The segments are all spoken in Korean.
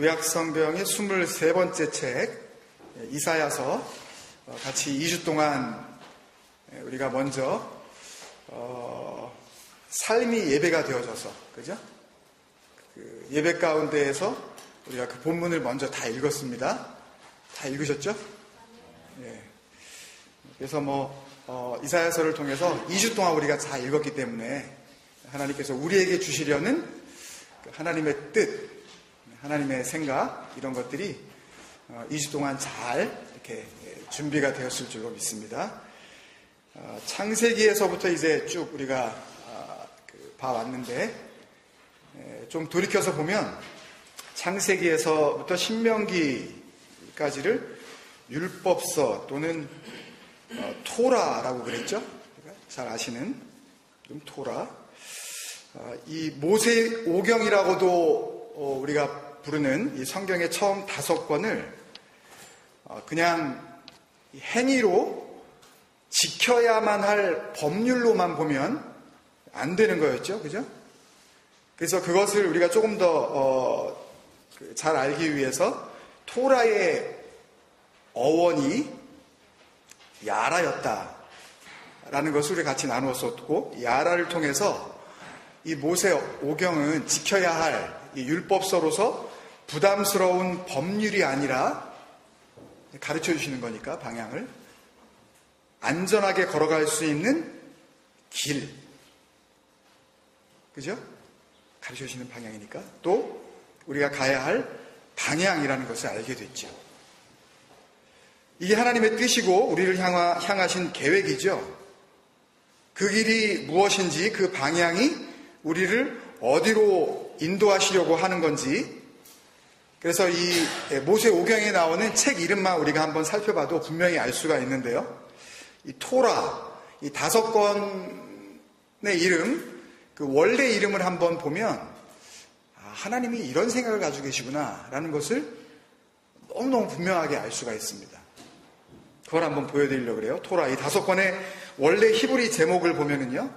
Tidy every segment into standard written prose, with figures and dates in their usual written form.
구약성경의 23번째 책 이사야서 같이 2주 동안 우리가 먼저 삶이 예배가 되어져서, 그죠? 그 예배 가운데에서 우리가 그 본문을 먼저 다 읽었습니다. 다 읽으셨죠? 예. 그래서 이사야서를 통해서 2주 동안 우리가 다 읽었기 때문에 하나님께서 우리에게 주시려는 하나님의 뜻, 하나님의 생각, 이런 것들이 2주 동안 잘 이렇게 준비가 되었을 줄로 믿습니다. 창세기에서부터 이제 쭉 우리가 봐왔는데, 좀 돌이켜서 보면 창세기에서부터 신명기까지를 율법서 또는 토라라고 그랬죠? 잘 아시는 토라. 이 모세오경이라고도 우리가 부르는 이 성경의 처음 5권을 그냥 행위로 지켜야만 할 법률로만 보면 안 되는 거였죠. 그죠? 그래서 그것을 우리가 조금 더 잘 알기 위해서 토라의 어원이 야라였다 라는 것을 우리 같이 나누었었고, 야라를 통해서 이 모세오경은 지켜야 할 이 율법서로서 부담스러운 법률이 아니라 가르쳐 주시는 거니까, 방향을 안전하게 걸어갈 수 있는 길, 그죠? 가르쳐 주시는 방향이니까 또 우리가 가야 할 방향이라는 것을 알게 됐죠. 이게 하나님의 뜻이고 우리를 향하신 계획이죠. 그 길이 무엇인지, 그 방향이 우리를 어디로 인도하시려고 하는 건지, 그래서 이 모세오경에 나오는 책 이름만 우리가 한번 살펴봐도 분명히 알 수가 있는데요. 이 토라, 이 5권의 이름, 그 원래 이름을 한번 보면 하나님이 이런 생각을 가지고 계시구나 라는 것을 너무너무 분명하게 알 수가 있습니다. 그걸 한번 보여드리려고 그래요. 토라, 이 5권의 원래 히브리 제목을 보면은요,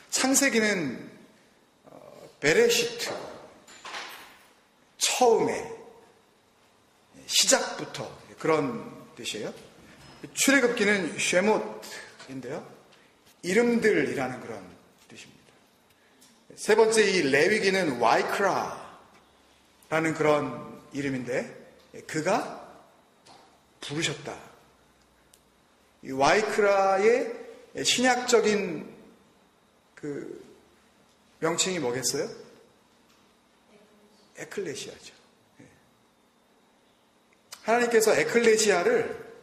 창세기는 베레시트, 처음에, 시작부터, 그런 뜻이에요. 출애굽기는 쉐못인데요, 이름들이라는 그런 뜻입니다. 세 번째, 이 레위기는 와이크라라는 그런 이름인데, 그가 부르셨다. 이 와이크라의 신약적인 그 명칭이 뭐겠어요? 에클레시아죠. 하나님께서 에클레시아를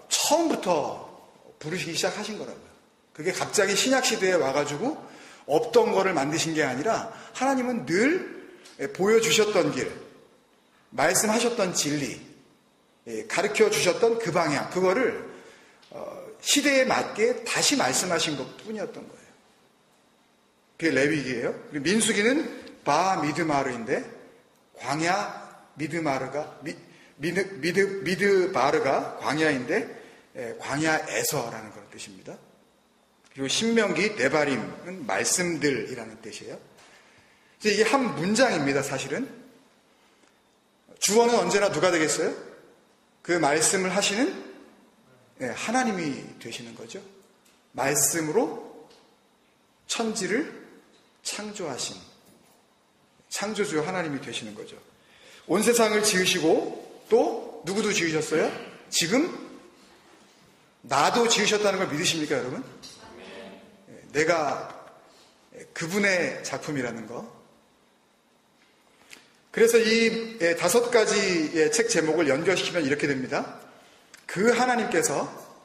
처음부터 부르시기 시작하신 거라고요. 그게 갑자기 신약시대에 와가지고 없던 거를 만드신 게 아니라, 하나님은 늘 보여주셨던 길, 말씀하셨던 진리, 가르쳐 주셨던 그 방향, 그거를 시대에 맞게 다시 말씀하신 것 뿐이었던 거예요. 그게 레위기예요. 민수기는 바 미드마르인데, 광야 미드마르가 미드바르가 광야인데 광야에서라는 그런 뜻입니다. 그리고 신명기 네바림은 말씀들이라는 뜻이에요. 이게 한 문장입니다. 사실은 주어는 언제나 누가 되겠어요? 그 말씀을 하시는 하나님이 되시는 거죠. 말씀으로 천지를 창조하신 창조주 하나님이 되시는 거죠. 온 세상을 지으시고 또 누구도 지으셨어요? 지금 나도 지으셨다는 걸 믿으십니까, 여러분? 내가 그분의 작품이라는 거. 그래서 이 5가지의 책 제목을 연결시키면 이렇게 됩니다. 그 하나님께서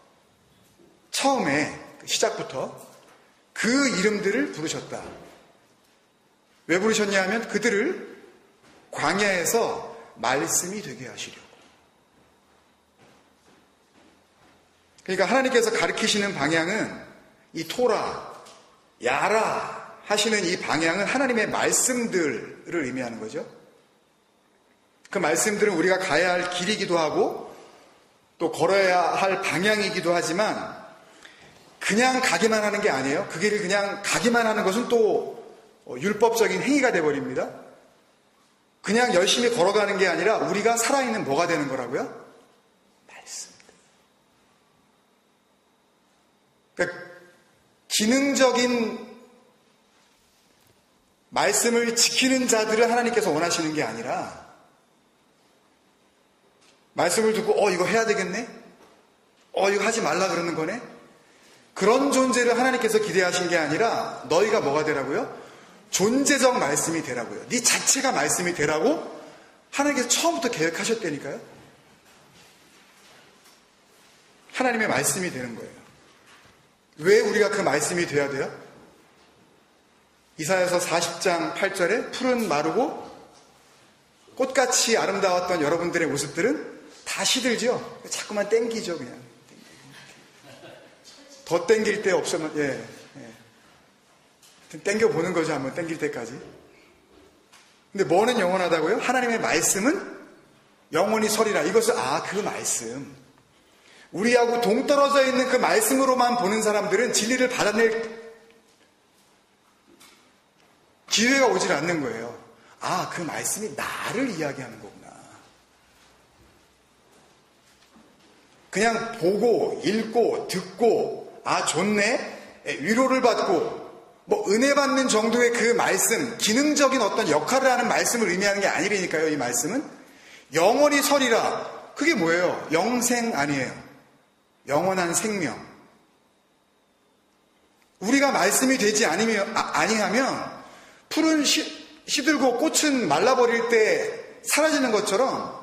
처음에 시작부터 그 이름들을 부르셨다. 왜 부르셨냐 하면 그들을 광야에서 말씀이 되게 하시려고. 그러니까 하나님께서 가르치시는 방향은 이 토라, 야라 하시는 이 방향은 하나님의 말씀들을 의미하는 거죠. 그 말씀들은 우리가 가야 할 길이기도 하고 또 걸어야 할 방향이기도 하지만, 그냥 가기만 하는 게 아니에요. 그 길을 그냥 가기만 하는 것은 또 율법적인 행위가 되어버립니다. 그냥 열심히 걸어가는 게 아니라 우리가 살아있는 뭐가 되는 거라고요? 말씀. 그러니까 기능적인 말씀을 지키는 자들을 하나님께서 원하시는 게 아니라 말씀을 듣고 이거 해야 되겠네? 이거 하지 말라 그러는 거네? 그런 존재를 하나님께서 기대하신 게 아니라 너희가 뭐가 되라고요? 존재적 말씀이 되라고요. 네 자체가 말씀이 되라고 하나님께서 처음부터 계획하셨다니까요. 하나님의 말씀이 되는 거예요. 왜 우리가 그 말씀이 돼야 돼요? 이사야서 40장 8절에 푸른 마르고 꽃같이 아름다웠던 여러분들의 모습들은 다 시들죠. 자꾸만 땡기죠, 그냥. 더 땡길 데 없으면, 땡겨보는 거죠, 한번 땡길 때까지. 근데 뭐는 영원하다고요? 하나님의 말씀은 영원히 서리라. 이것을, 그 말씀. 우리하고 동떨어져 있는 그 말씀으로만 보는 사람들은 진리를 받아낼 기회가 오질 않는 거예요. 그 말씀이 나를 이야기하는 거구나. 그냥 보고, 읽고, 듣고, 좋네? 위로를 받고, 은혜 받는 정도의 그 말씀, 기능적인 어떤 역할을 하는 말씀을 의미하는 게 아니라니까요, 이 말씀은. 영원히 서리라. 그게 뭐예요? 영생 아니에요. 영원한 생명. 우리가 말씀이 되지 아니하면, 풀은 시들고 꽃은 말라버릴 때 사라지는 것처럼,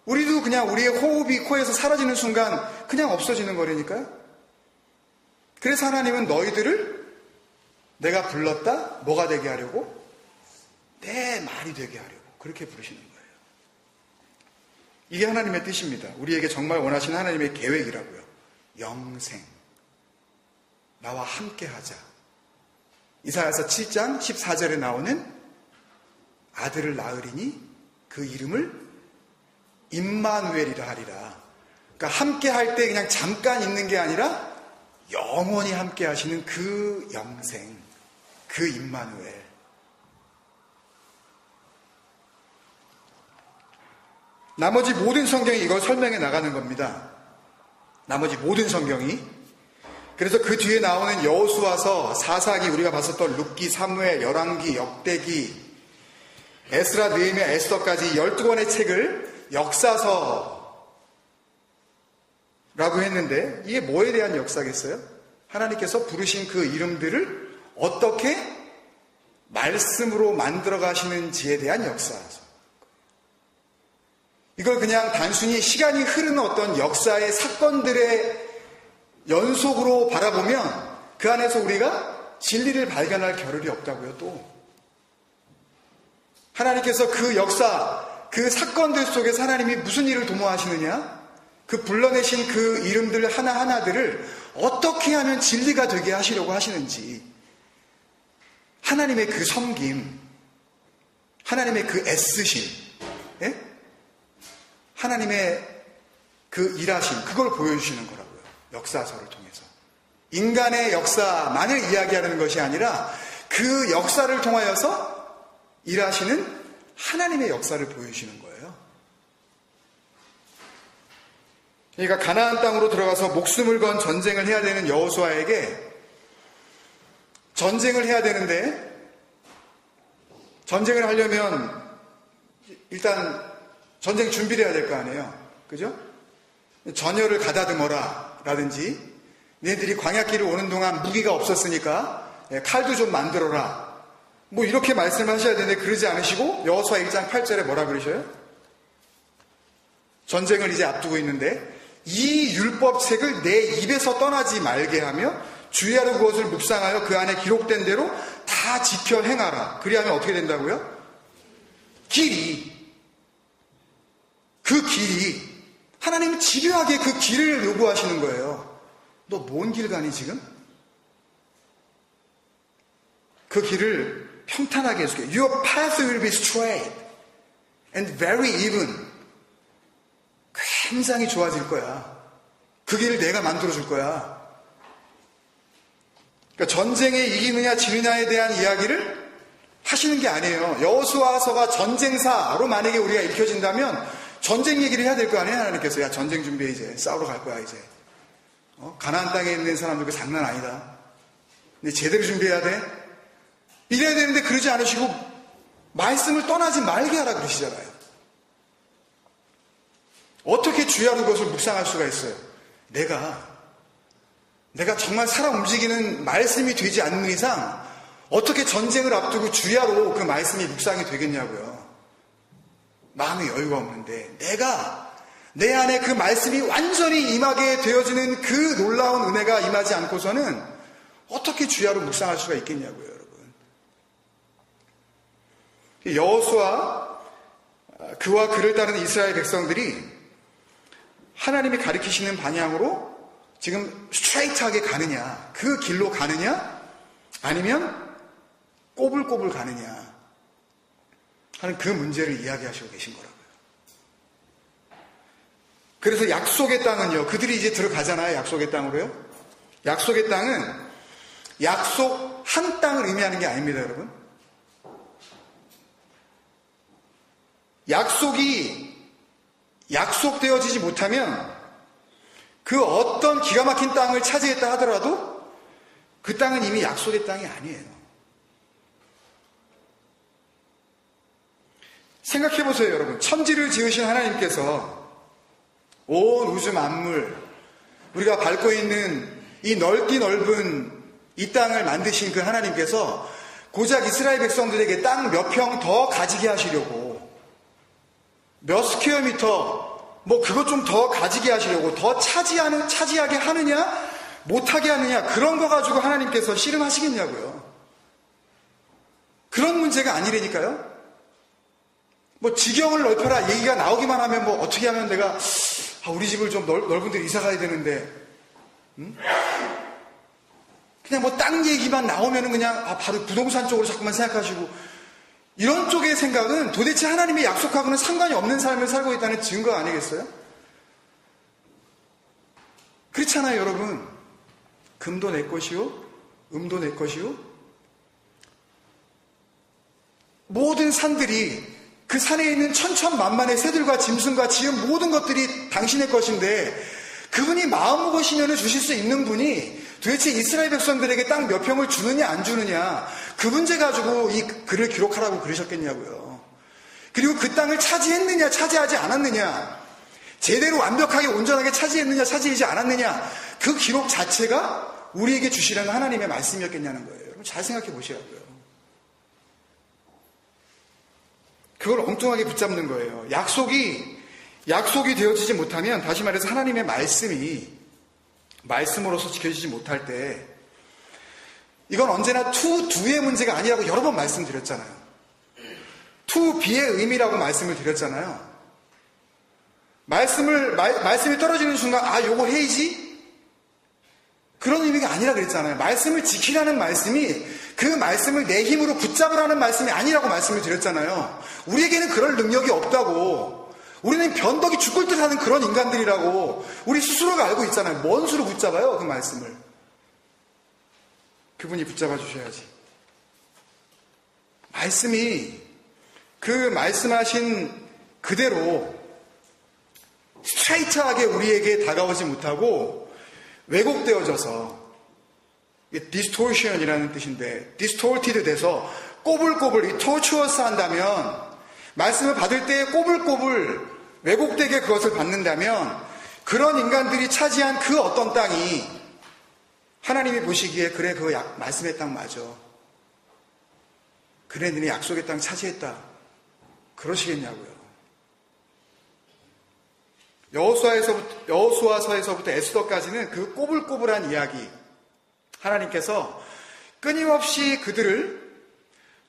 우리도 그냥 우리의 호흡이 코에서 사라지는 순간 그냥 없어지는 거라니까요. 그래서 하나님은 너희들을 내가 불렀다 뭐가 되게 하려고? 내 말이 되게 하려고 그렇게 부르시는 거예요. 이게 하나님의 뜻입니다. 우리에게 정말 원하시는 하나님의 계획이라고요. 영생. 나와 함께 하자. 이사야서 7장 14절에 나오는 아들을 낳으리니 그 이름을 임마누엘이라 하리라. 그러니까 함께 할 때 그냥 잠깐 있는 게 아니라 영원히 함께 하시는 그 영생, 그 임마누엘. 나머지 모든 성경이 이걸 설명해 나가는 겁니다. 나머지 모든 성경이. 그래서 그 뒤에 나오는 여호수아서, 사사기, 우리가 봤었던 룻기, 사무엘, 열왕기, 역대기, 에스라, 느헤미야, 에스더까지 12권의 책을 역사서라고 했는데 이게 뭐에 대한 역사겠어요? 하나님께서 부르신 그 이름들을 어떻게 말씀으로 만들어 가시는지에 대한 역사서. 이걸 그냥 단순히 시간이 흐르는 어떤 역사의 사건들의 연속으로 바라보면 그 안에서 우리가 진리를 발견할 겨를이 없다고요. 또 하나님께서 그 역사, 그 사건들 속에서 하나님이 무슨 일을 도모하시느냐? 그 불러내신 그 이름들 하나하나들을 어떻게 하면 진리가 되게 하시려고 하시는지, 하나님의 그 섬김, 하나님의 그 애쓰심, 하나님의 그 일하심, 그걸 보여주시는 거라고요. 역사서를 통해서. 인간의 역사만을 이야기하는 것이 아니라 그 역사를 통하여서 일하시는 하나님의 역사를 보여주시는 거예요. 그러니까 가나안 땅으로 들어가서 목숨을 건 전쟁을 해야 되는 여호수아에게 전쟁을 해야 되는데, 전쟁을 하려면 일단 전쟁 준비를 해야 될 거 아니에요. 그죠? 전열을 가다듬어라 라든지, 너희들이 광야길을 오는 동안 무기가 없었으니까 칼도 좀 만들어라, 이렇게 말씀하셔야 되는데 그러지 않으시고 여호수아 1장 8절에 뭐라 그러셔요? 전쟁을 이제 앞두고 있는데 이 율법책을 내 입에서 떠나지 말게 하며 주야로 그것을 묵상하여 그 안에 기록된 대로 다 지켜 행하라. 그리하면 어떻게 된다고요? 그 길이 하나님은 집요하게 그 길을 요구하시는 거예요. 너 뭔 길 가니 지금? 그 길을 평탄하게 해줄게. Your path will be straight and very even. 굉장히 좋아질 거야. 그 길을 내가 만들어줄 거야. 그러니까 전쟁에 이기느냐 지느냐에 대한 이야기를 하시는 게 아니에요. 여호수아서가 전쟁사로 만약에 우리가 읽혀진다면 전쟁 얘기를 해야 될 거 아니에요. 하나님께서 야 전쟁 준비해 이제 싸우러 갈 거야 이제. 가나안 땅에 있는 사람들 그 장난 아니다. 근데 제대로 준비해야 돼. 이래야 되는데 그러지 않으시고 말씀을 떠나지 말게 하라 그러시잖아요. 어떻게 주야로 그것을 묵상할 수가 있어요? 내가 정말 살아 움직이는 말씀이 되지 않는 이상 어떻게 전쟁을 앞두고 주야로 그 말씀이 묵상이 되겠냐고요. 마음의 여유가 없는데 내 안에 그 말씀이 완전히 임하게 되어지는 그 놀라운 은혜가 임하지 않고서는 어떻게 주야로 묵상할 수가 있겠냐고요, 여러분. 여호수아 그와 그를 따르는 이스라엘 백성들이 하나님이 가리키시는 방향으로 지금 스트레이트하게 가느냐, 그 길로 가느냐, 아니면 꼬불꼬불 가느냐 하는 그 문제를 이야기하시고 계신 거라고요. 그래서 약속의 땅은요, 그들이 이제 들어가잖아요. 약속의 땅으로요. 약속의 땅은 약속 한 땅을 의미하는 게 아닙니다, 여러분. 약속이 약속되어지지 못하면 그 어떤 기가 막힌 땅을 차지했다 하더라도 그 땅은 이미 약속의 땅이 아니에요. 생각해보세요, 여러분. 천지를 지으신 하나님께서 온 우주 만물, 우리가 밟고 있는 이 넓기 넓은 이 땅을 만드신 그 하나님께서 고작 이스라엘 백성들에게 땅 몇 평 더 가지게 하시려고, 몇 스퀘어미터 그것 좀 더 가지게 하시려고, 더 차지하게 하느냐 못하게 하느냐, 그런 거 가지고 하나님께서 씨름하시겠냐고요. 그런 문제가 아니라니까요. 지경을 넓혀라 얘기가 나오기만 하면 어떻게 하면 내가 우리 집을 좀 넓은 데로 이사 가야 되는데, 그냥 땅 얘기만 나오면은 그냥 바로 부동산 쪽으로 자꾸만 생각하시고, 이런 쪽의 생각은 도대체 하나님의 약속하고는 상관이 없는 삶을 살고 있다는 증거 아니겠어요? 그렇잖아요, 여러분. 금도 내 것이요, 음도 내 것이요. 모든 산들이, 그 산에 있는 천천만만의 새들과 짐승과 지은 모든 것들이 당신의 것인데, 그분이 마음먹으시면 주실 수 있는 분이 도대체 이스라엘 백성들에게 땅 몇 평을 주느냐 안 주느냐, 그 문제 가지고 이 글을 기록하라고 그러셨겠냐고요. 그리고 그 땅을 차지했느냐 차지하지 않았느냐, 제대로 완벽하게 온전하게 차지했느냐 차지하지 않았느냐, 그 기록 자체가 우리에게 주시라는 하나님의 말씀이었겠냐는 거예요. 여러분 잘 생각해 보시라고요. 그걸 엉뚱하게 붙잡는 거예요. 약속이 되어지지 못하면, 다시 말해서 하나님의 말씀으로서 지켜지지 못할 때, 이건 언제나 to-do의 문제가 아니라고 여러 번 말씀드렸잖아요. to-be의 의미라고 말씀을 드렸잖아요. 말씀이 떨어지는 순간, 요거 해야지? 그런 의미가 아니라 그랬잖아요. 말씀을 지키라는 말씀이 그 말씀을 내 힘으로 붙잡으라는 말씀이 아니라고 말씀을 드렸잖아요. 우리에게는 그럴 능력이 없다고. 우리는 변덕이 죽을 듯 하는 그런 인간들이라고 우리 스스로가 알고 있잖아요. 뭔 수로 붙잡아요, 그 말씀을. 그분이 붙잡아 주셔야지. 말씀이 그 말씀하신 그대로 스트레이트하게 우리에게 다가오지 못하고 왜곡되어져서, distortion이라는 뜻인데 distorted 돼서 꼬불꼬불, tortuous 한다면, 말씀을 받을 때 꼬불꼬불 왜곡되게 그것을 받는다면, 그런 인간들이 차지한 그 어떤 땅이 하나님이 보시기에 그래 그 말씀의 땅 맞아, 그래 너네 약속의 땅 차지했다, 그러시겠냐고요. 여호수아서에서부터 에스더까지는 그 꼬불꼬불한 이야기, 하나님께서 끊임없이 그들을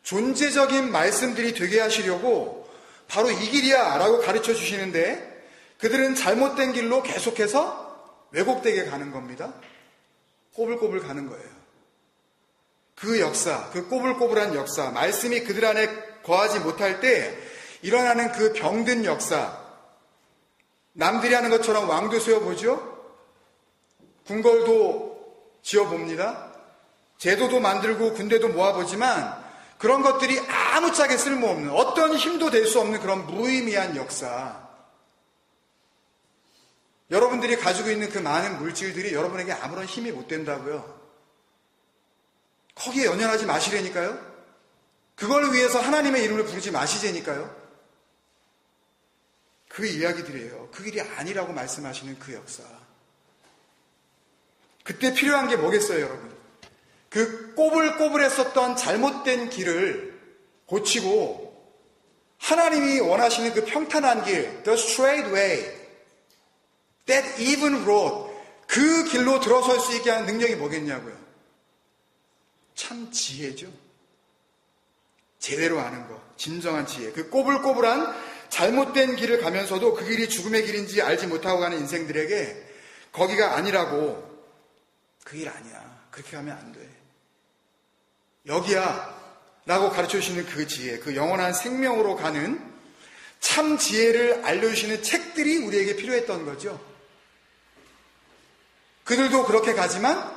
존재적인 말씀들이 되게 하시려고 바로 이 길이야 라고 가르쳐 주시는데, 그들은 잘못된 길로 계속해서 왜곡되게 가는 겁니다. 꼬불꼬불 가는 거예요. 그 역사, 그 꼬불꼬불한 역사, 말씀이 그들 안에 거하지 못할 때 일어나는 그 병든 역사, 남들이 하는 것처럼 왕도 세워보죠, 궁궐도 지어봅니다, 제도도 만들고 군대도 모아보지만 그런 것들이 아무짝에 쓸모없는, 어떤 힘도 될 수 없는 그런 무의미한 역사. 여러분들이 가지고 있는 그 많은 물질들이 여러분에게 아무런 힘이 못 된다고요. 거기에 연연하지 마시라니까요. 그걸 위해서 하나님의 이름을 부르지 마시자니까요. 그 이야기들이에요. 그 길이 아니라고 말씀하시는 그 역사. 그때 필요한 게 뭐겠어요, 여러분? 그 꼬불꼬불했었던 잘못된 길을 고치고 하나님이 원하시는 그 평탄한 길, the straight way, that even road, 그 길로 들어설 수 있게 하는 능력이 뭐겠냐고요? 참 지혜죠. 제대로 아는 거, 진정한 지혜. 그 꼬불꼬불한 잘못된 길을 가면서도 그 길이 죽음의 길인지 알지 못하고 가는 인생들에게 거기가 아니라고, 그 길 아니야, 그렇게 가면 안 돼, 여기야 라고 가르쳐주시는 그 지혜, 그 영원한 생명으로 가는 참 지혜를 알려주시는 책들이 우리에게 필요했던 거죠. 그들도 그렇게 가지만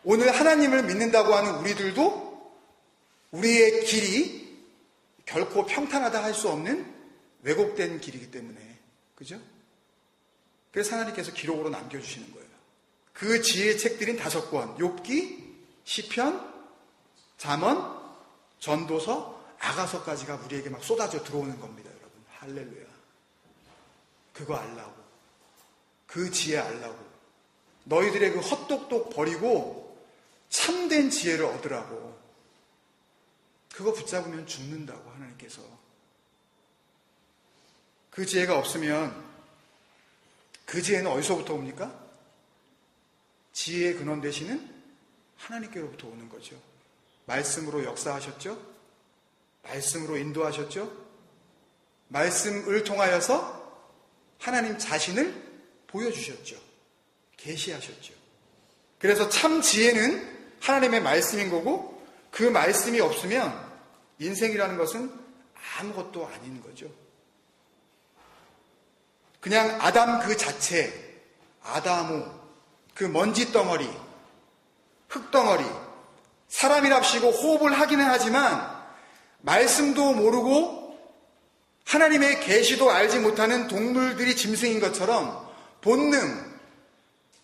오늘 하나님을 믿는다고 하는 우리들도 우리의 길이 결코 평탄하다 할 수 없는 왜곡된 길이기 때문에, 그죠? 그래서 하나님께서 기록으로 남겨주시는 거예요. 그 지혜의 책들인 5권, 욥기, 시편, 잠언, 전도서, 아가서까지가 우리에게 막 쏟아져 들어오는 겁니다, 여러분. 할렐루야. 그거 알라고, 그 지혜 알라고, 너희들의 그 헛똑똑 버리고 참된 지혜를 얻으라고. 그거 붙잡으면 죽는다고, 하나님께서. 그 지혜가 없으면, 그 지혜는 어디서부터 옵니까? 지혜의 근원 되시는 하나님께로부터 오는 거죠. 말씀으로 역사하셨죠? 말씀으로 인도하셨죠? 말씀을 통하여서 하나님 자신을 보여주셨죠. 계시하셨죠. 그래서 참 지혜는 하나님의 말씀인 거고, 그 말씀이 없으면 인생이라는 것은 아무것도 아닌 거죠. 그냥 아담 그 자체, 아다모, 그 먼지덩어리, 흙덩어리, 사람이랍시고 호흡을 하기는 하지만 말씀도 모르고 하나님의 계시도 알지 못하는 동물들이 짐승인 것처럼 본능,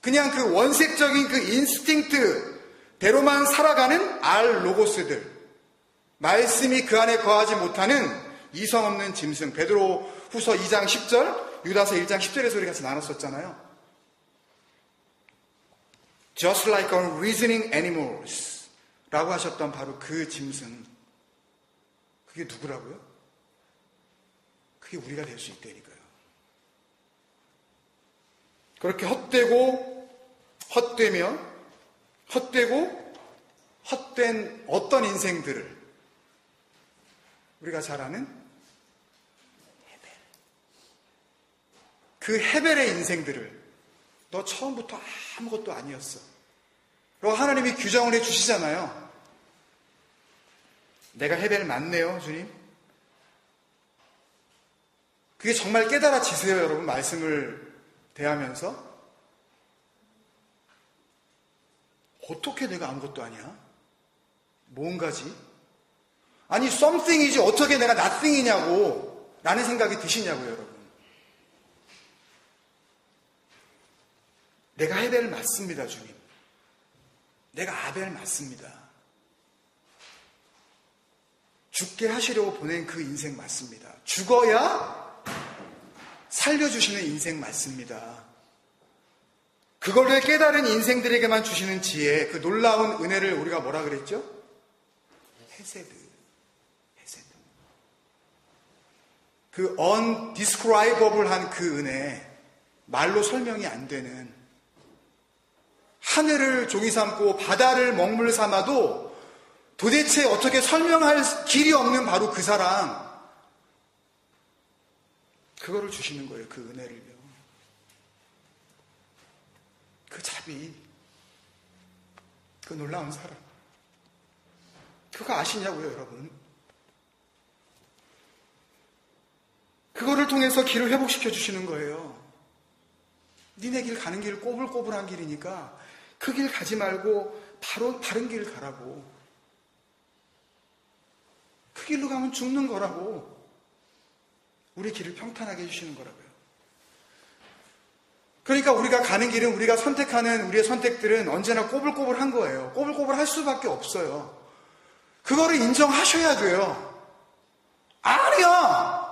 그냥 그 원색적인 그 인스팅트대로만 살아가는 로고스들, 말씀이 그 안에 거하지 못하는 이성 없는 짐승. 베드로 후서 2장 10절, 유다서 1장 10절에서 우리 같이 나눴었잖아요. Just like unreasoning animals 라고 하셨던 바로 그 짐승. 그게 누구라고요? 그게 우리가 될 수 있다니까요. 그렇게 헛되고 헛된 어떤 인생들을 우리가 잘 아는 헤벨. 그 헤벨의 인생들을 너 처음부터 아무것도 아니었어. 그리고 하나님이 규정을 해주시잖아요. 내가 헤벨 맞네요, 주님. 그게 정말 깨달아지세요, 여러분. 말씀을 대하면서. 어떻게 내가 아무것도 아니야? 뭔가지? 아니, something이지 어떻게 내가 nothing이냐고 라는 생각이 드시냐고요, 여러분. 내가 헤벨 맞습니다, 주님. 내가 아벨 맞습니다. 죽게 하시려고 보낸 그 인생 맞습니다. 죽어야 살려주시는 인생 맞습니다. 그거를 깨달은 인생들에게만 주시는 지혜, 그 놀라운 은혜를 우리가 뭐라 그랬죠? 헤세드. 그 undescribable한 그 은혜, 말로 설명이 안 되는, 하늘을 종이 삼고 바다를 먹물 삼아도 도대체 어떻게 설명할 길이 없는 바로 그 사랑, 그거를 주시는 거예요. 그 은혜를요. 그 자비, 그 놀라운 사랑. 그거 아시냐고요, 여러분. 그거를 통해서 길을 회복시켜 주시는 거예요. 니네 길 가는 길 꼬불꼬불한 길이니까 그 길 가지 말고 바로 다른 길 가라고. 길로 가면 죽는 거라고. 우리 길을 평탄하게 해주시는 거라고요. 그러니까 우리가 가는 길은, 우리가 선택하는 우리의 선택들은 언제나 꼬불꼬불한 거예요. 꼬불꼬불할 수밖에 없어요. 그거를 인정하셔야 돼요. 아니야!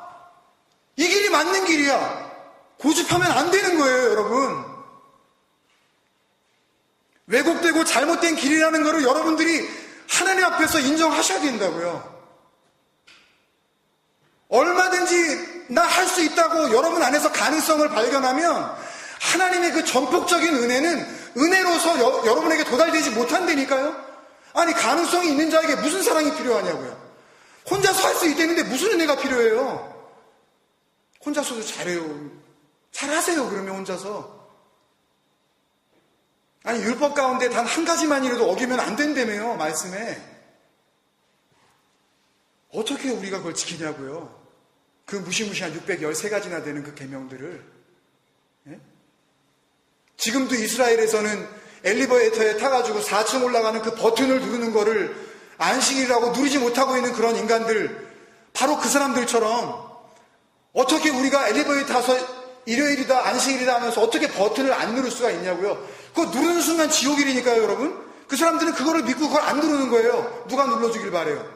이 길이 맞는 길이야! 고집하면 안 되는 거예요, 여러분. 왜곡되고 잘못된 길이라는 거를 여러분들이 하나님 앞에서 인정하셔야 된다고요. 얼마든지 나 할 수 있다고 여러분 안에서 가능성을 발견하면 하나님의 그 전폭적인 은혜는 은혜로서 여러분에게 도달되지 못한다니까요. 아니, 가능성이 있는 자에게 무슨 사랑이 필요하냐고요. 혼자서 할 수 있다는데 무슨 은혜가 필요해요. 혼자서도 잘해요. 잘하세요, 그러면 혼자서. 아니, 율법 가운데 단 한 가지만이라도 어기면 안 된다며요, 말씀에. 어떻게 우리가 그걸 지키냐고요. 그 무시무시한 613가지나 되는 그 계명들을. 예? 지금도 이스라엘에서는 엘리베이터에 타가지고 4층 올라가는 그 버튼을 누르는 거를 안식일이라고 누리지 못하고 있는 그런 인간들, 바로 그 사람들처럼 어떻게 우리가 엘리베이터 타서 일요일이다 안식일이다 하면서 어떻게 버튼을 안 누를 수가 있냐고요. 그거 누르는 순간 지옥일이니까요, 여러분. 그 사람들은 그거를 믿고 그걸 안 누르는 거예요. 누가 눌러주길 바래요.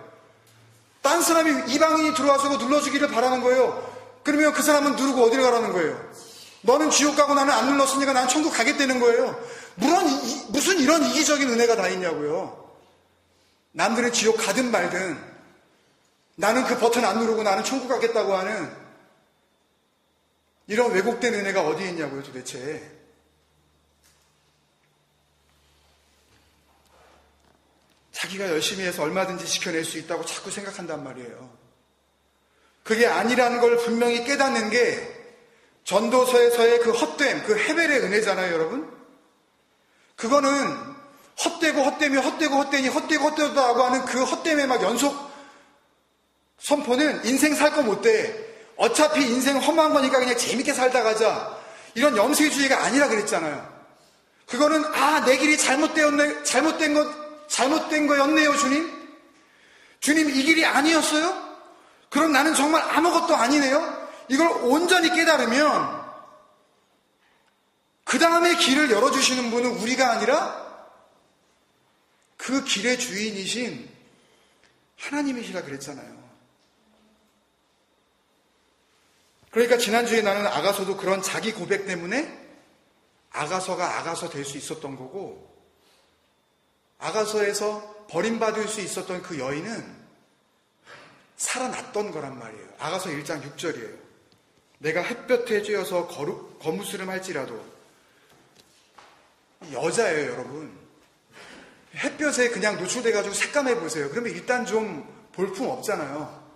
딴 사람이, 이방인이 들어와서 그거 눌러주기를 바라는 거예요. 그러면 그 사람은 누르고 어디를 가라는 거예요. 너는 지옥 가고 나는 안 눌렀으니까 난 천국 가겠다는 거예요. 무슨 이런 이기적인 은혜가 다 있냐고요. 남들은 지옥 가든 말든 나는 그 버튼 안 누르고 나는 천국 가겠다고 하는 이런 왜곡된 은혜가 어디에 있냐고요, 도대체. 자기가 열심히 해서 얼마든지 지켜낼 수 있다고 자꾸 생각한단 말이에요. 그게 아니라는 걸 분명히 깨닫는 게 전도서에서의 그 헛됨, 그 헤벨의 은혜잖아요, 여러분. 그거는 헛되고 헛되며 헛되고 헛되니 헛되고 헛되다고 하는 그 헛됨의 막 연속 선포는 인생 살 거 못 돼. 어차피 인생 험한 거니까 그냥 재밌게 살다 가자. 이런 염세주의가 아니라 그랬잖아요. 그거는 내 길이 잘못된 거였네요, 주님. 주님, 이 길이 아니었어요? 그럼 나는 정말 아무것도 아니네요. 이걸 온전히 깨달으면 그 다음에 길을 열어주시는 분은 우리가 아니라 그 길의 주인이신 하나님이시라 그랬잖아요. 그러니까 지난주에 나는 아가서도 그런 자기 고백 때문에 아가서가 아가서 될 수 있었던 거고, 아가서에서 버림받을 수 있었던 그 여인은 살아났던 거란 말이에요. 아가서 1장 6절이에요. 내가 햇볕에 쬐어서 거무스름 할지라도. 여자예요, 여러분. 햇볕에 그냥 노출돼가지고 색감해 보세요. 그러면 일단 좀 볼품 없잖아요.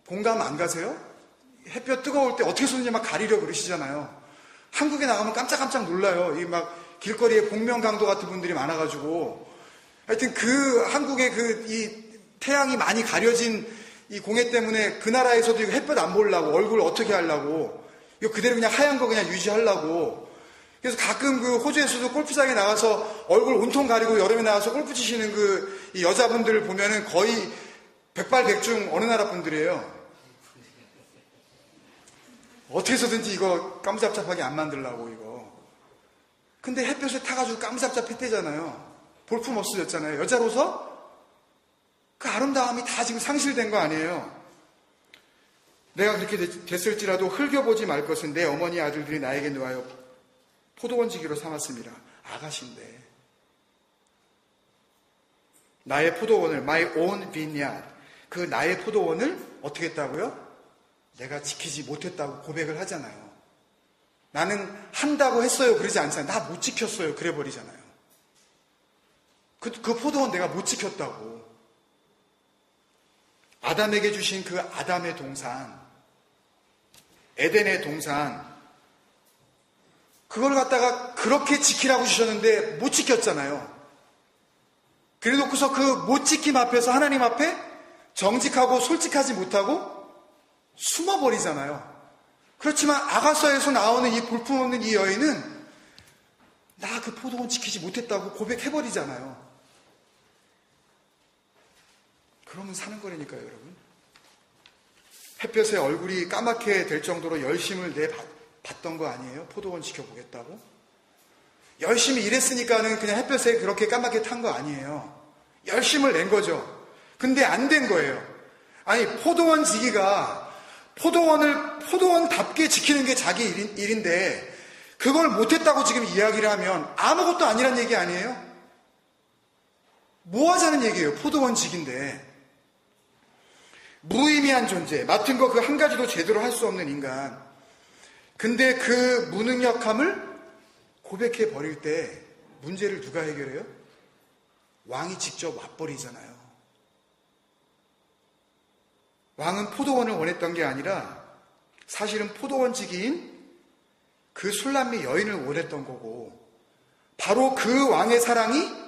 공감 안 가세요? 햇볕 뜨거울 때 어떻게 손이 막 가리려 그러시잖아요. 한국에 나가면 깜짝깜짝 놀라요. 이 막 길거리에 복면강도 같은 분들이 많아가지고. 하여튼 그 한국의 이 태양이 많이 가려진 이 공해 때문에 그 나라에서도 이거 햇볕 안 보려고, 얼굴 어떻게 하려고, 이거 그대로 그냥 하얀 거 그냥 유지하려고. 그래서 가끔 그 호주에서도 골프장에 나가서 얼굴 온통 가리고 여름에 나가서 골프 치시는 이 여자분들을 보면은 거의 백발백중 어느 나라 분들이에요. 어떻게 해서든지 이거 까무잡잡하게 안 만들려고 이거. 근데 햇볕에 타가지고 까무잡잡했대잖아요. 볼품 없어졌잖아요. 여자로서 그 아름다움이 다 지금 상실된 거 아니에요. 내가 그렇게 됐을지라도 흘겨보지 말 것은 내 어머니 아들들이 나에게 놓아요 포도원지기로 삼았습니다. 아가씨인데. 나의 포도원을, my own vineyard, 그 나의 포도원을 어떻게 했다고요? 내가 지키지 못했다고 고백을 하잖아요. 나는 한다고 했어요. 그러지 않잖아요. 나 못 지켰어요. 그래 버리잖아요. 그 포도원 내가 못 지켰다고. 아담에게 주신 그 아담의 동산, 에덴의 동산, 그걸 갖다가 그렇게 지키라고 주셨는데 못 지켰잖아요. 그래 놓고서 그 못 지킴 앞에서 하나님 앞에 정직하고 솔직하지 못하고 숨어버리잖아요. 그렇지만 아가서에서 나오는 이 볼품없는 이 여인은 나 그 포도원 지키지 못했다고 고백해버리잖아요. 그러면 사는 거라니까요, 여러분. 햇볕에 얼굴이 까맣게 될 정도로 열심을 내봤던 거 아니에요? 포도원 지켜보겠다고? 열심히 일했으니까는 그냥 햇볕에 그렇게 까맣게 탄 거 아니에요. 열심을 낸 거죠. 근데 안 된 거예요. 아니, 포도원 지기가 포도원답게 지키는 게 자기 일인데 그걸 못했다고 지금 이야기를 하면 아무것도 아니란 얘기 아니에요? 뭐 하자는 얘기예요? 포도원 지기인데. 무의미한 존재, 맡은 거 그 한 가지도 제대로 할 수 없는 인간. 근데 그 무능력함을 고백해 버릴 때 문제를 누가 해결해요? 왕이 직접 와버리잖아요. 왕은 포도원을 원했던 게 아니라 사실은 포도원지기인 그 술람미 여인을 원했던 거고, 바로 그 왕의 사랑이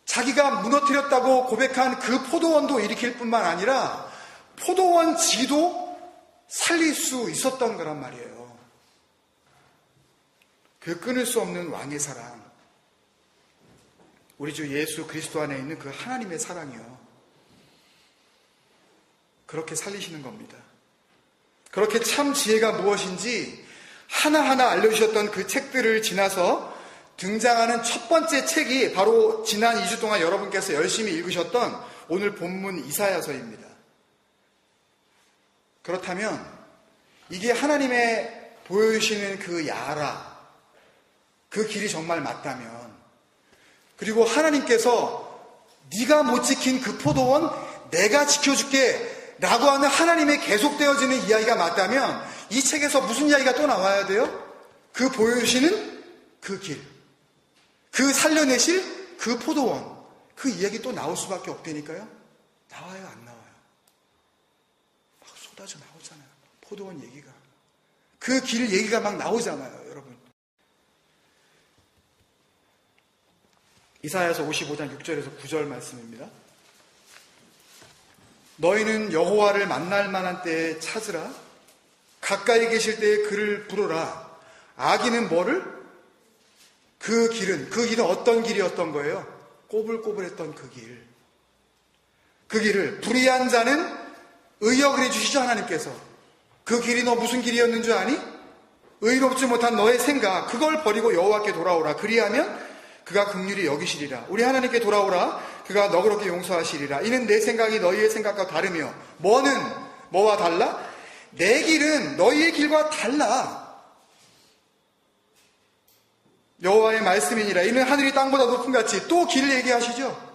자기가 무너뜨렸다고 고백한 그 포도원도 일으킬 뿐만 아니라 포도원지기도 살릴 수 있었던 거란 말이에요. 그 끊을 수 없는 왕의 사랑, 우리 주 예수 그리스도 안에 있는 그 하나님의 사랑이요, 그렇게 살리시는 겁니다. 그렇게 참 지혜가 무엇인지 하나하나 알려주셨던 그 책들을 지나서 등장하는 첫 번째 책이 바로 지난 2주 동안 여러분께서 열심히 읽으셨던 오늘 본문 이사야서입니다. 그렇다면 이게 하나님의 보여주시는 그 야라, 그 길이 정말 맞다면, 그리고 하나님께서 네가 못 지킨 그 포도원 내가 지켜줄게 라고 하는 하나님의 계속되어지는 이야기가 맞다면 이 책에서 무슨 이야기가 또 나와야 돼요? 그 보여주시는 그 길, 그 살려내실 그 포도원, 그 이야기 또 나올 수밖에 없다니까요. 나와요, 안 나와요? 막 쏟아져 나오잖아요. 포도원 얘기가, 그 길 얘기가 막 나오잖아요, 여러분. 이사야서 55장 6절에서 9절 말씀입니다. 너희는 여호와를 만날 만한 때에 찾으라. 가까이 계실 때에 그를 부르라. 악인은 뭐를? 그 길은 어떤 길이었던 거예요? 꼬불꼬불했던 그 길. 그 길을 불의한 자는 의역을 해주시죠, 하나님께서. 그 길이 너 무슨 길이었는 줄 아니? 의롭지 못한 너의 생각, 그걸 버리고 여호와께 돌아오라. 그리하면 그가 긍휼히 여기시리라. 우리 하나님께 돌아오라. 그가 너그럽게 용서하시리라. 이는 내 생각이 너희의 생각과 다르며, 뭐와 달라? 내 길은 너희의 길과 달라. 여호와의 말씀이니라. 이는 하늘이 땅보다 높은 같이. 또 길을 얘기하시죠.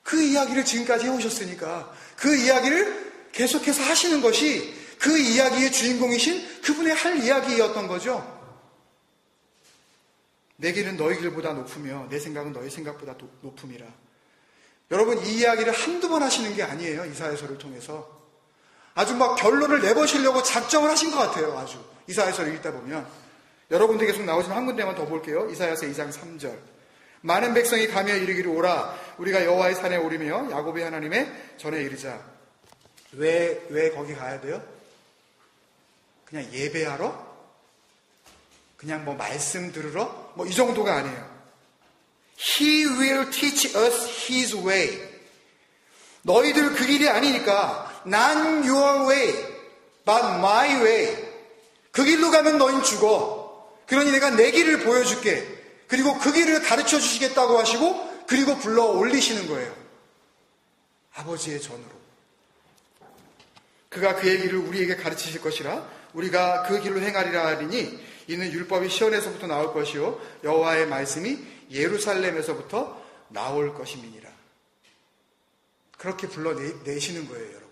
그 이야기를 지금까지 해오셨으니까 그 이야기를 계속해서 하시는 것이 그 이야기의 주인공이신 그분의 할 이야기였던 거죠. 내 길은 너희 길보다 높으며 내 생각은 너희 생각보다 높음이라. 여러분, 이 이야기를 한두 번 하시는 게 아니에요. 이사야서를 통해서 아주 막 결론을 내보시려고 작정을 하신 것 같아요. 아주 이사야서를 읽다 보면 여러 군데 계속 나오지만 한 군데만 더 볼게요. 이사야서 2장 3절. 많은 백성이 가며 이르기를 오라. 우리가 여호와의 산에 오르며 야곱의 하나님의 전에 이르자. 왜 거기 가야 돼요? 그냥 예배하러? 그냥 뭐 말씀 들으러? 뭐 이 정도가 아니에요. He will teach us His way. 너희들 그 길이 아니니까 Not your way, but my way. 그 길로 가면 너희는 죽어. 그러니 내가 내 길을 보여줄게. 그리고 그 길을 가르쳐 주시겠다고 하시고, 그리고 불러 올리시는 거예요. 아버지의 전으로. 그가 그의 길을 우리에게 가르치실 것이라. 우리가 그 길로 행하리라 하리니 이는 율법이 시온에서부터 나올 것이요 여호와의 말씀이 예루살렘에서부터 나올 것임이니라. 그렇게 불러내시는 거예요, 여러분.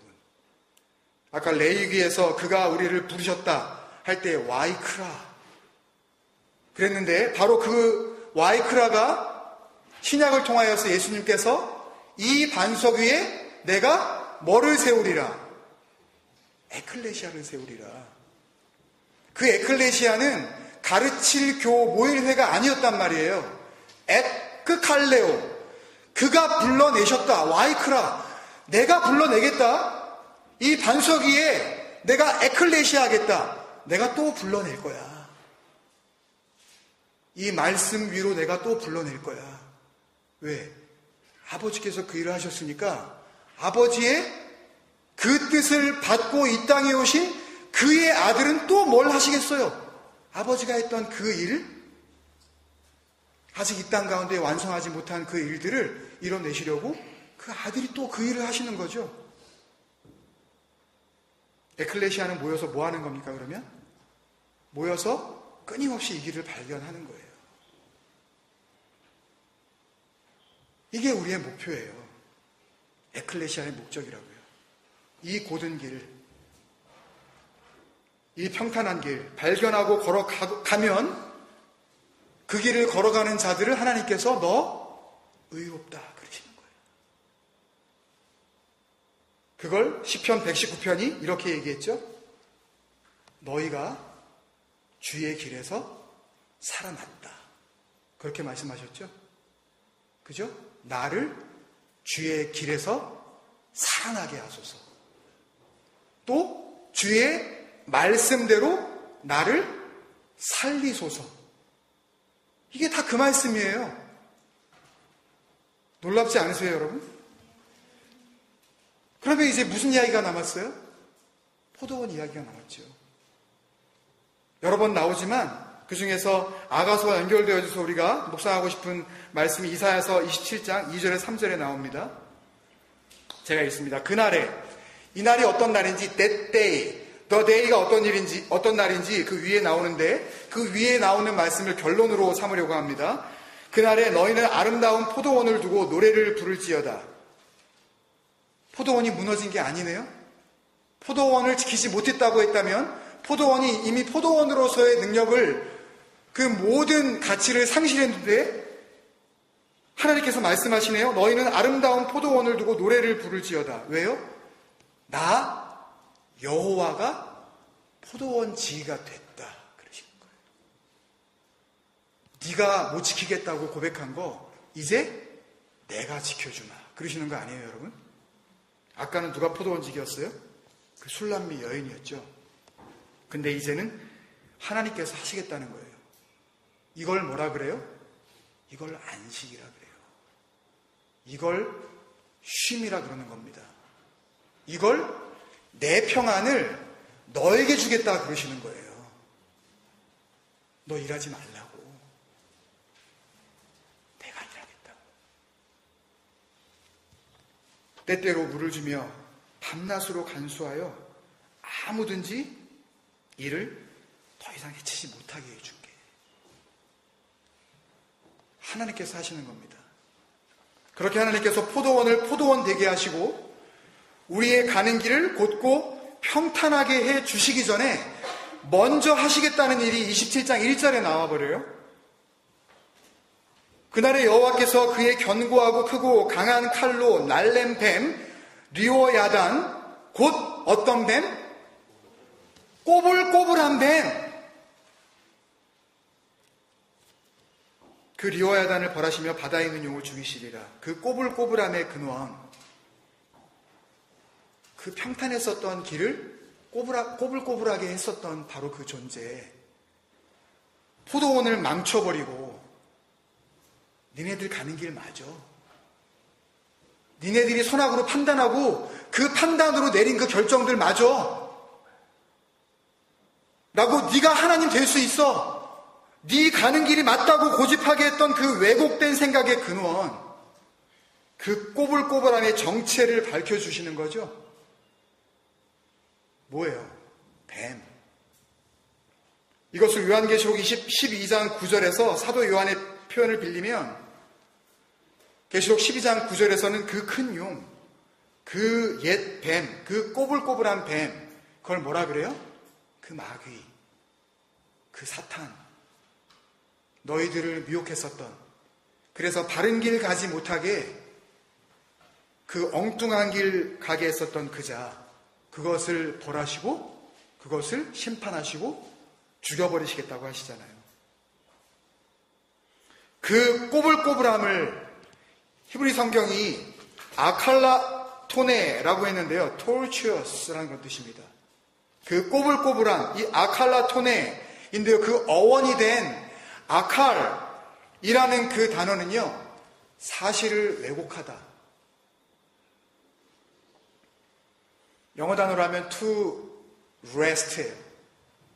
아까 레위기에서 그가 우리를 부르셨다 할 때 와이크라 그랬는데, 바로 그 와이크라가 신약을 통하여서 예수님께서 이 반석 위에 내가 뭐를 세우리라? 에클레시아를 세우리라. 그 에클레시아는 가르칠 교 모일회가 아니었단 말이에요. 에크칼레오. 그가 불러내셨다. 와이크라. 내가 불러내겠다. 이 반석 위에 내가 에클레시아 하겠다. 내가 또 불러낼 거야. 이 말씀 위로 내가 또 불러낼 거야. 왜? 아버지께서 그 일을 하셨으니까 아버지의 그 뜻을 받고 이 땅에 오신 그의 아들은 또 뭘 하시겠어요? 아버지가 했던 그 일, 아직 이 땅 가운데 완성하지 못한 그 일들을 이뤄내시려고 그 아들이 또 그 일을 하시는 거죠. 에클레시아는 모여서 뭐 하는 겁니까, 그러면? 모여서 끊임없이 이 길을 발견하는 거예요. 이게 우리의 목표예요. 에클레시아의 목적이라고요. 이 고든 길, 이 평탄한 길, 발견하고 걸어가면 그 길을 걸어가는 자들을 하나님께서 너 의롭다 그러시는 거예요. 그걸 시편 119편이 이렇게 얘기했죠. 너희가 주의 길에서 살아났다. 그렇게 말씀하셨죠. 그죠? 나를 주의 길에서 살아나게 하소서. 또 주의 말씀대로 나를 살리소서. 이게 다 그 말씀이에요. 놀랍지 않으세요, 여러분? 그러면 이제 무슨 이야기가 남았어요? 포도원 이야기가 남았죠. 여러 번 나오지만 그 중에서 아가서와 연결되어져서 우리가 묵상하고 싶은 말씀이 이사야서 27장 2절에 3절에 나옵니다. 제가 읽습니다. 그날에, 이 날이 어떤 날인지, that day, the day가 어떤 날인지 그 위에 나오는데 그 위에 나오는 말씀을 결론으로 삼으려고 합니다. 그날에 너희는 아름다운 포도원을 두고 노래를 부를지어다. 포도원이 무너진 게 아니네요. 포도원을 지키지 못했다고 했다면 포도원이 이미 포도원으로서의 능력을 그 모든 가치를 상실했는데 하나님께서 말씀하시네요. 너희는 아름다운 포도원을 두고 노래를 부를지어다. 왜요? 나 여호와가 포도원 지기가 됐다 그러신 거예요. 네가 못 지키겠다고 고백한 거 이제 내가 지켜주마 그러시는 거 아니에요, 여러분? 아까는 누가 포도원 지기였어요? 그 술람미 여인이었죠. 근데 이제는 하나님께서 하시겠다는 거예요. 이걸 뭐라 그래요? 이걸 안식이라 그래요. 이걸 쉼이라 그러는 겁니다. 이걸 내 평안을 너에게 주겠다 그러시는 거예요. 너 일하지 말라고. 내가 일하겠다고. 때때로 물을 주며 밤낮으로 간수하여 아무든지 일을 더 이상 해치지 못하게 해줄게. 하나님께서 하시는 겁니다. 그렇게 하나님께서 포도원을 포도원 되게 하시고 우리의 가는 길을 곧고 평탄하게 해 주시기 전에 먼저 하시겠다는 일이 27장 1절에 나와버려요. 그날에 여호와께서 그의 견고하고 크고 강한 칼로 날랜 뱀 리오야단 곧 어떤 뱀? 꼬불꼬불한 뱀. 그 리오야단을 벌하시며 바다에 있는 용을 죽이시리라. 그 꼬불꼬불함의 근원, 그 평탄했었던 길을 꼬불꼬불하게 했었던 바로 그 존재. 포도원을 망쳐버리고 니네들 가는 길 맞아. 니네들이 선악으로 판단하고 그 판단으로 내린 그 결정들 맞아. 라고 네가 하나님 될 수 있어. 네 가는 길이 맞다고 고집하게 했던 그 왜곡된 생각의 근원, 그 꼬불꼬불함의 정체를 밝혀주시는 거죠. 뭐예요? 뱀. 이것을 요한계시록 12장 9절에서 사도 요한의 표현을 빌리면 계시록 12장 9절에서는 그 큰 용, 그 옛 뱀, 그 꼬불꼬불한 뱀, 그걸 뭐라 그래요? 그 마귀, 그 사탄, 너희들을 미혹했었던, 그래서 바른 길 가지 못하게 그 엉뚱한 길 가게 했었던 그 자, 그것을 벌하시고 그것을 심판하시고 죽여버리시겠다고 하시잖아요. 그 꼬불꼬불함을 히브리 성경이 아칼라토네라고 했는데요. tortuous라는 그런 뜻입니다. 그 꼬불꼬불한 이 아칼라토네인데요. 그 어원이 된 아칼이라는 그 단어는요, 사실을 왜곡하다. 영어 단어로 하면 to rest예요.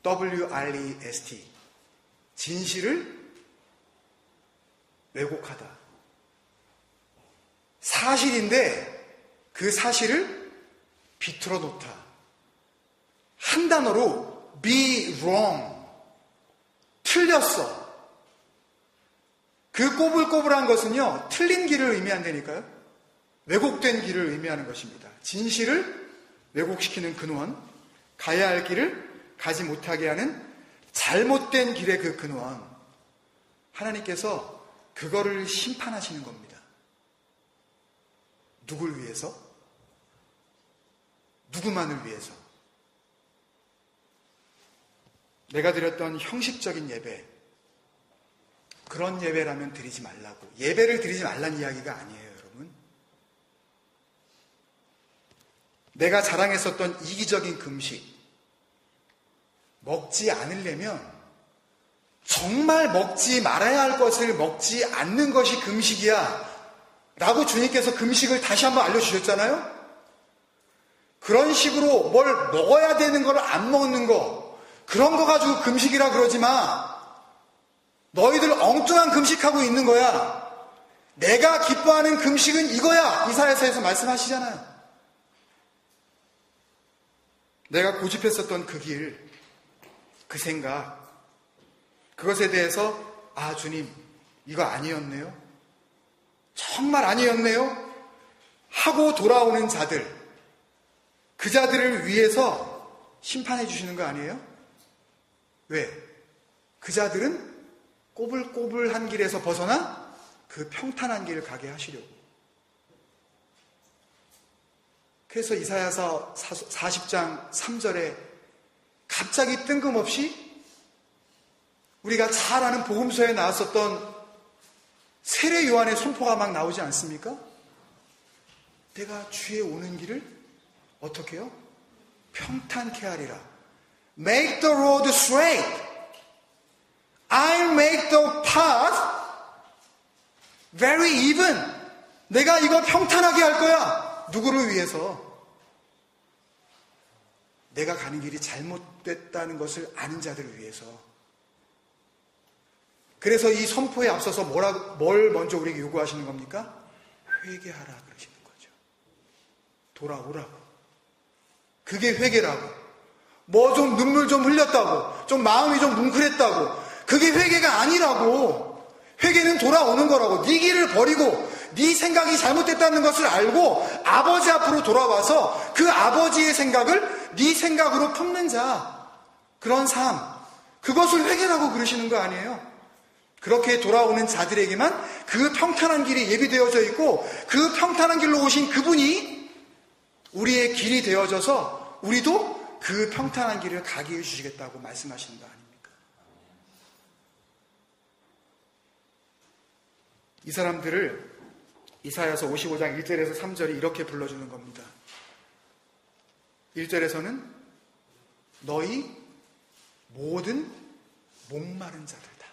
W-R-E-S-T. 진실을 왜곡하다. 사실인데 그 사실을 비틀어 놓다. 한 단어로 be wrong. 틀렸어. 그 꼬불꼬불한 것은요, 틀린 길을 의미한다니까요. 왜곡된 길을 의미하는 것입니다. 진실을 왜곡시키는 근원, 가야 할 길을 가지 못하게 하는 잘못된 길의 그 근원, 하나님께서 그거를 심판하시는 겁니다. 누굴 위해서? 누구만을 위해서? 내가 드렸던 형식적인 예배, 그런 예배라면 드리지 말라고. 예배를 드리지 말라는 이야기가 아니에요, 여러분. 내가 자랑했었던 이기적인 금식, 먹지 않으려면 정말 먹지 말아야 할 것을 먹지 않는 것이 금식이야 라고 주님께서 금식을 다시 한번 알려주셨잖아요. 그런 식으로 뭘 먹어야 되는 걸 안 먹는 거, 그런 거 가지고 금식이라 그러지 마. 너희들 엉뚱한 금식하고 있는 거야. 내가 기뻐하는 금식은 이거야. 이사야서에서 말씀하시잖아요. 내가 고집했었던 그 길, 그 생각, 그것에 대해서 주님, 이거 아니었네요. 정말 아니었네요. 하고 돌아오는 자들, 그 자들을 위해서 심판해 주시는 거 아니에요? 왜? 그 자들은 꼬불꼬불한 길에서 벗어나 그 평탄한 길을 가게 하시려고. 그래서 이사야서 40장 3절에 갑자기 뜬금없이 우리가 잘 아는 복음서에 나왔었던 세례 요한의 선포가 막 나오지 않습니까? 내가 주의 오는 길을 어떻게 해요? 평탄케 하리라. Make the road straight. I'll make the path very even. 내가 이거 평탄하게 할 거야. 누구를 위해서? 내가 가는 길이 잘못됐다는 것을 아는 자들을 위해서. 그래서 이 선포에 앞서서 뭘 먼저 우리에게 요구하시는 겁니까? 회개하라 그러시는 거죠. 돌아오라고. 그게 회개라고. 뭐 좀 눈물 좀 흘렸다고, 좀 마음이 좀 뭉클했다고, 그게 회개가 아니라고. 회개는 돌아오는 거라고. 네 길을 버리고 네 생각이 잘못됐다는 것을 알고 아버지 앞으로 돌아와서 그 아버지의 생각을 네 생각으로 품는 자, 그런 삶, 그것을 회개라고 그러시는 거 아니에요? 그렇게 돌아오는 자들에게만 그 평탄한 길이 예비되어져 있고, 그 평탄한 길로 오신 그분이 우리의 길이 되어져서 우리도 그 평탄한 길을 가게 해주시겠다고 말씀하시는 거 아닙니까? 이 사람들을 이사야서 55장 1절에서 3절이 이렇게 불러주는 겁니다. 1절에서는 너희 모든 목마른 자들다.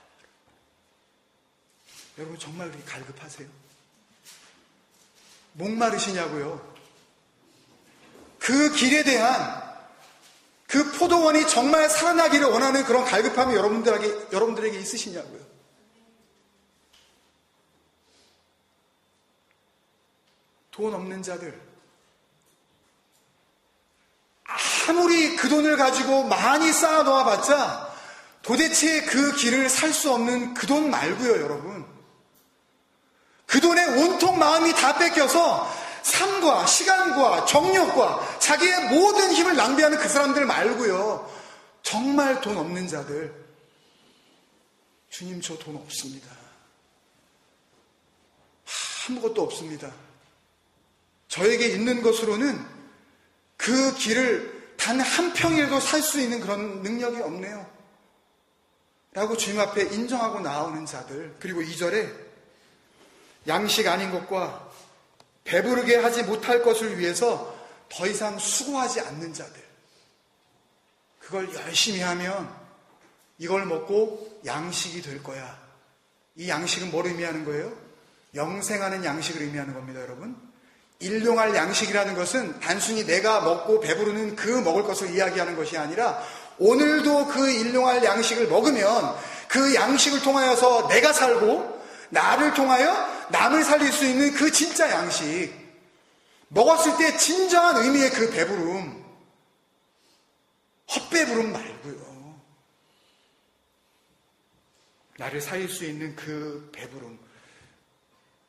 여러분 정말 그렇게 갈급하세요? 목마르시냐고요? 그 길에 대한 그 포도원이 정말 살아나기를 원하는 그런 갈급함이 여러분들에게 있으시냐고요? 돈 없는 자들, 아무리 그 돈을 가지고 많이 쌓아 놓아봤자 도대체 그 길을 살 수 없는 그 돈 말고요, 여러분. 그 돈에 온통 마음이 다 뺏겨서 삶과 시간과 정력과 자기의 모든 힘을 낭비하는 그 사람들 말고요. 정말 돈 없는 자들, 주님 저 돈 없습니다. 아무것도 없습니다. 저에게 있는 것으로는 그 길을 단 한 평이라도 살 수 있는 그런 능력이 없네요. 라고 주님 앞에 인정하고 나오는 자들. 그리고 2절에 양식 아닌 것과 배부르게 하지 못할 것을 위해서 더 이상 수고하지 않는 자들. 그걸 열심히 하면 이걸 먹고 양식이 될 거야. 이 양식은 뭘 의미하는 거예요? 영생하는 양식을 의미하는 겁니다, 여러분. 일용할 양식이라는 것은 단순히 내가 먹고 배부르는 그 먹을 것을 이야기하는 것이 아니라 오늘도 그 일용할 양식을 먹으면 그 양식을 통하여서 내가 살고 나를 통하여 남을 살릴 수 있는 그 진짜 양식, 먹었을 때 진정한 의미의 그 배부름, 헛배부름 말고요. 나를 살릴 수 있는 그 배부름,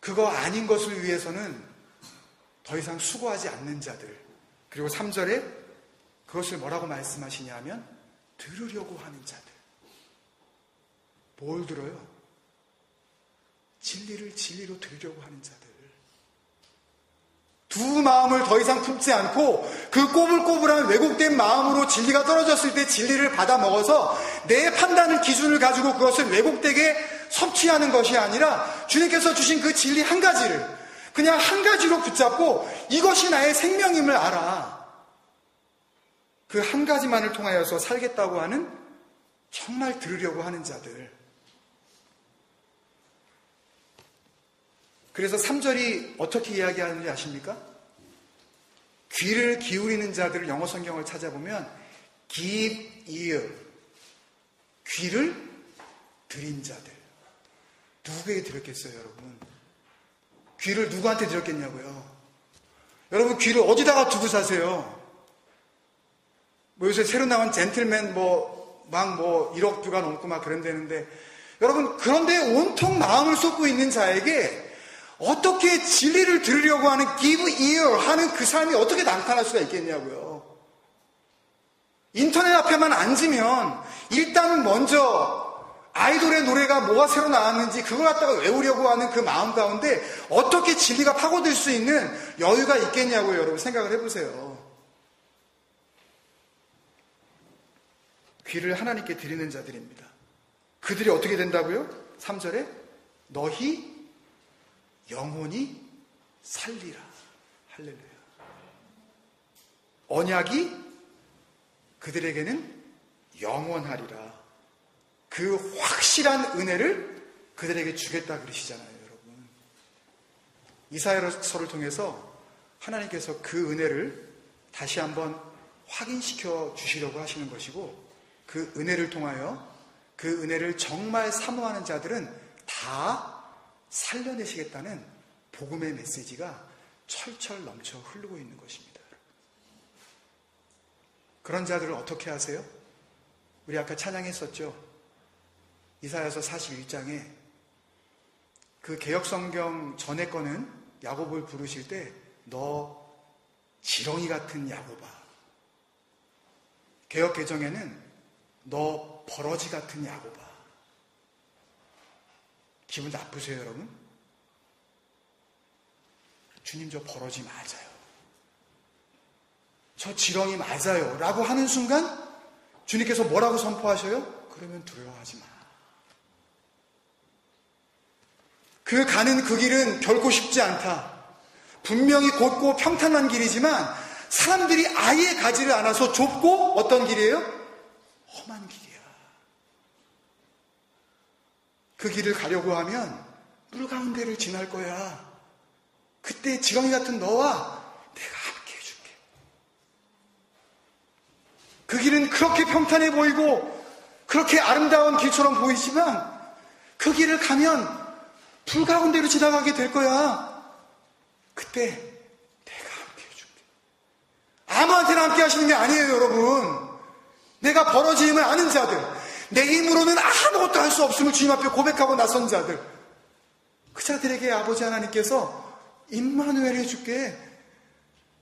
그거 아닌 것을 위해서는 더 이상 수고하지 않는 자들. 그리고 3절에 그것을 뭐라고 말씀하시냐 하면 들으려고 하는 자들. 뭘 들어요? 진리를 진리로 들으려고 하는 자들. 두 마음을 더 이상 품지 않고 그 꼬불꼬불한 왜곡된 마음으로 진리가 떨어졌을 때 진리를 받아 먹어서 내 판단을 기준을 가지고 그것을 왜곡되게 섭취하는 것이 아니라 주님께서 주신 그 진리 한 가지를 그냥 한 가지로 붙잡고 이것이 나의 생명임을 알아. 그 한 가지만을 통하여서 살겠다고 하는 정말 들으려고 하는 자들. 그래서 3절이 어떻게 이야기하는지 아십니까? 귀를 기울이는 자들을 영어 성경을 찾아보면 give ear, 귀를 들인 자들. 누구에게 들었겠어요, 여러분? 귀를 누구한테 들었겠냐고요? 여러분, 귀를 어디다가 두고 사세요? 뭐 요새 새로 나온 젠틀맨 막 1억 뷰가 넘고 막 그런다는데, 여러분, 그런데 온통 마음을 쏟고 있는 자에게 어떻게 진리를 들으려고 하는 give ear 하는 그 삶이 어떻게 나타날 수가 있겠냐고요. 인터넷 앞에만 앉으면 일단은 먼저 아이돌의 노래가 뭐가 새로 나왔는지 그걸 갖다가 외우려고 하는 그 마음 가운데 어떻게 진리가 파고들 수 있는 여유가 있겠냐고요. 여러분 생각을 해보세요. 귀를 하나님께 드리는 자들입니다. 그들이 어떻게 된다고요? 3절에 너희 영혼이 살리라. 할렐루야. 언약이 그들에게는 영원하리라. 그 확실한 은혜를 그들에게 주겠다 그러시잖아요, 여러분. 이사야서를 통해서 하나님께서 그 은혜를 다시 한번 확인시켜 주시려고 하시는 것이고, 그 은혜를 통하여 그 은혜를 정말 사모하는 자들은 다 살려내시겠다는 복음의 메시지가 철철 넘쳐 흐르고 있는 것입니다. 그런 자들을 어떻게 하세요? 우리 아까 찬양했었죠. 이사야서 41장에 그 개역성경 전에 거는 야곱을 부르실 때 너 지렁이 같은 야곱아. 개역개정에는 너 버러지 같은 야곱아. 기분 나쁘세요, 여러분? 주님, 저 버러지 맞아요. 저 지렁이 맞아요. 라고 하는 순간 주님께서 뭐라고 선포하셔요? 그러면 두려워하지 마. 그 가는 그 길은 결코 쉽지 않다. 분명히 곧고 평탄한 길이지만 사람들이 아예 가지를 않아서 좁고 어떤 길이에요? 험한 길이야. 그 길을 가려고 하면 물 가운데를 지날 거야. 그때 지렁이 같은 너와 내가 함께 해줄게. 그 길은 그렇게 평탄해 보이고 그렇게 아름다운 길처럼 보이지만 그 길을 가면 불 가운데로 지나가게 될 거야. 그때 내가 함께 해줄게. 아무한테나 함께 하시는 게 아니에요, 여러분. 내가 벌어짐을 아는 자들, 내 힘으로는 아무것도 할 수 없음을 주님 앞에 고백하고 나선 자들, 그 자들에게 아버지 하나님께서 임마누엘 해줄게.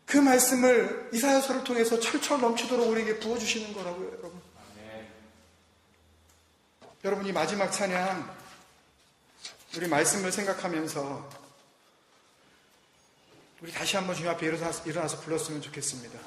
그 말씀을 이사야서를 통해서 철철 넘치도록 우리에게 부어주시는 거라고요, 여러분. 여러분, 이 마지막 찬양 우리 말씀을 생각하면서 우리 다시 한번 주님 앞에 일어나서 불렀으면 좋겠습니다.